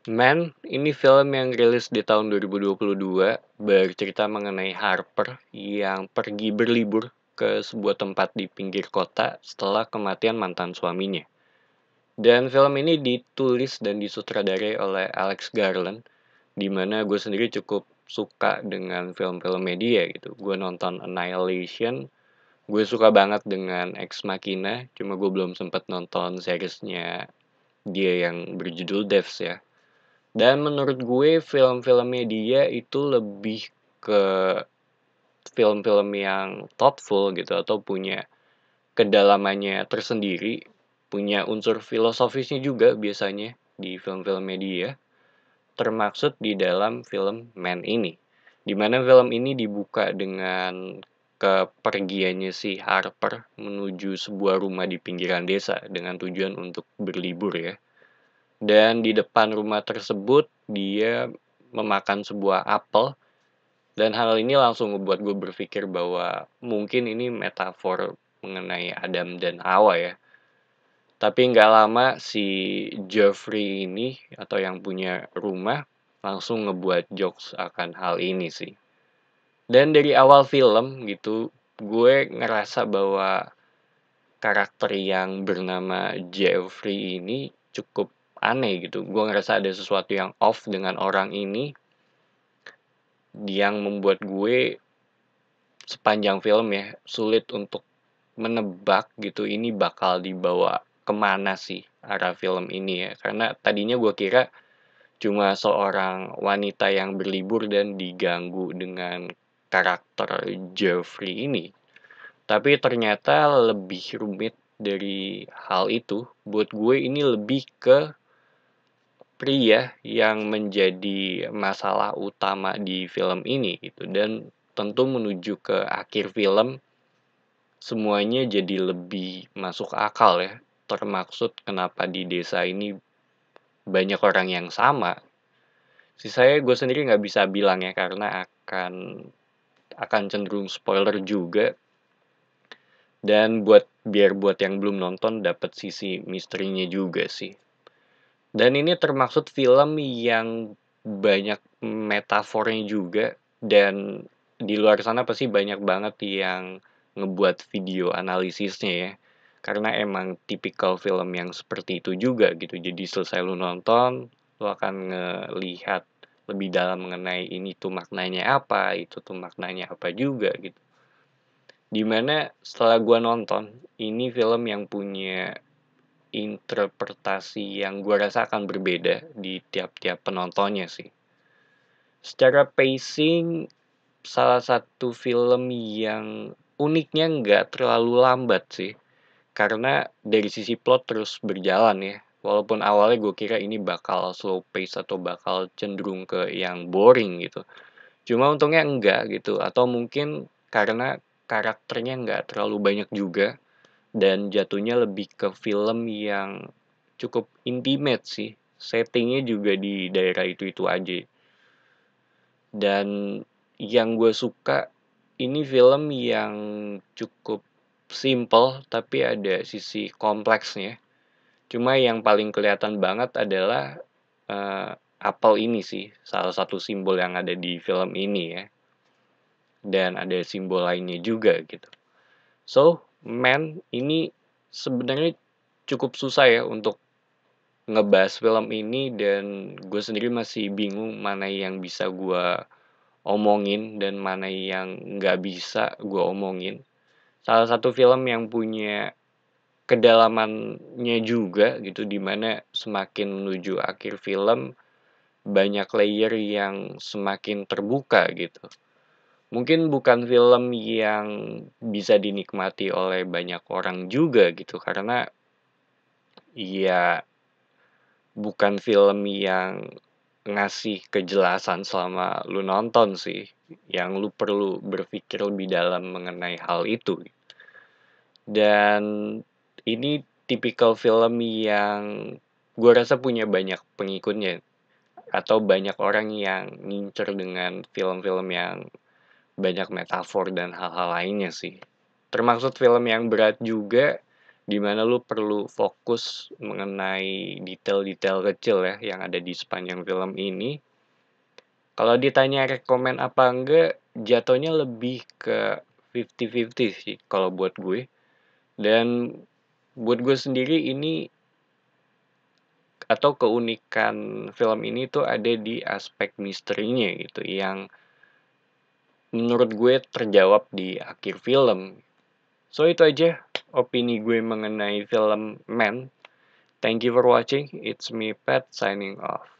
Man, ini film yang rilis di tahun 2022, bercerita mengenai Harper yang pergi berlibur ke sebuah tempat di pinggir kota setelah kematian mantan suaminya. Dan film ini ditulis dan disutradarai oleh Alex Garland, di mana gue sendiri cukup suka dengan film-film media gitu. Gue nonton Annihilation, gue suka banget dengan Ex Machina, cuma gue belum sempet nonton seriesnya dia yang berjudul Devs ya. Dan menurut gue film-filmnya dia itu lebih ke film-film yang thoughtful gitu atau punya kedalamannya tersendiri, punya unsur filosofisnya juga biasanya di film-filmnya dia, termaksud di dalam film Man ini. Di mana film ini dibuka dengan kepergiannya si Harper menuju sebuah rumah di pinggiran desa dengan tujuan untuk berlibur ya. Dan di depan rumah tersebut dia memakan sebuah apel dan hal ini langsung membuat gue berpikir bahwa mungkin ini metafor mengenai Adam dan Hawa ya. Tapi nggak lama si Jeffrey ini atau yang punya rumah langsung ngebuat jokes akan hal ini sih. Dan dari awal film gitu, gue ngerasa bahwa karakter yang bernama Jeffrey ini cukup aneh gitu. Gue ngerasa ada sesuatu yang off dengan orang ini yang membuat gue sepanjang film ya sulit untuk menebak gitu ini bakal dibawa kemana sih arah film ini ya. Karena tadinya gue kira cuma seorang wanita yang berlibur dan diganggu dengan karakter Jeffrey ini. Tapi ternyata lebih rumit dari hal itu. Buat gue ini lebih ke pria yang menjadi masalah utama di film ini gitu. Dan tentu menuju ke akhir film semuanya jadi lebih masuk akal ya. Termaksud kenapa di desa ini banyak orang yang sama. Sisanya gue sendiri nggak bisa bilang ya karena akan cenderung spoiler juga. Dan biar buat yang belum nonton dapat sisi misterinya juga sih. Dan ini termaksud film yang banyak metafornya juga dan di luar sana pasti banyak banget yang ngebuat video analisisnya ya. Karena emang tipikal film yang seperti itu juga gitu. Jadi selesai lu nonton, lu akan ngelihat lebih dalam mengenai ini tuh maknanya apa, itu tuh maknanya apa juga gitu. Dimana setelah gua nonton, ini film yang punya interpretasi yang gua rasa akan berbeda di tiap-tiap penontonnya sih. Secara pacing, salah satu film yang uniknya nggak terlalu lambat sih. Karena dari sisi plot terus berjalan ya. Walaupun awalnya gue kira ini bakal slow pace atau bakal cenderung ke yang boring gitu. Cuma untungnya enggak gitu. Atau mungkin karena karakternya nggak terlalu banyak juga. Dan jatuhnya lebih ke film yang cukup intimate sih. Settingnya juga di daerah itu-itu aja. Dan yang gue suka, ini film yang cukup simple tapi ada sisi kompleksnya. Cuma yang paling kelihatan banget adalah apel ini sih, salah satu simbol yang ada di film ini ya. Dan ada simbol lainnya juga gitu. So, Man ini sebenarnya cukup susah ya untuk ngebahas film ini dan gue sendiri masih bingung mana yang bisa gue omongin dan mana yang nggak bisa gue omongin. Salah satu film yang punya kedalamannya juga gitu, dimana semakin menuju akhir film banyak layer yang semakin terbuka gitu. Mungkin bukan film yang bisa dinikmati oleh banyak orang juga gitu, karena ya bukan film yang ngasih kejelasan selama lu nonton sih, yang lu perlu berpikir lebih dalam mengenai hal itu. Dan ini tipikal film yang gue rasa punya banyak pengikutnya atau banyak orang yang ngincer dengan film-film yang banyak metafor dan hal-hal lainnya sih. Termasuk film yang berat juga Dimana lu perlu fokus mengenai detail-detail kecil ya yang ada di sepanjang film ini. Kalau ditanya rekomen apa enggak, jatuhnya lebih ke 50-50 sih kalau buat gue. Dan buat gue sendiri ini atau keunikan film ini tuh ada di aspek misterinya gitu yang menurut gue terjawab di akhir film. So itu aja opini gue mengenai film Man. Thank you for watching. It's me Pat signing off.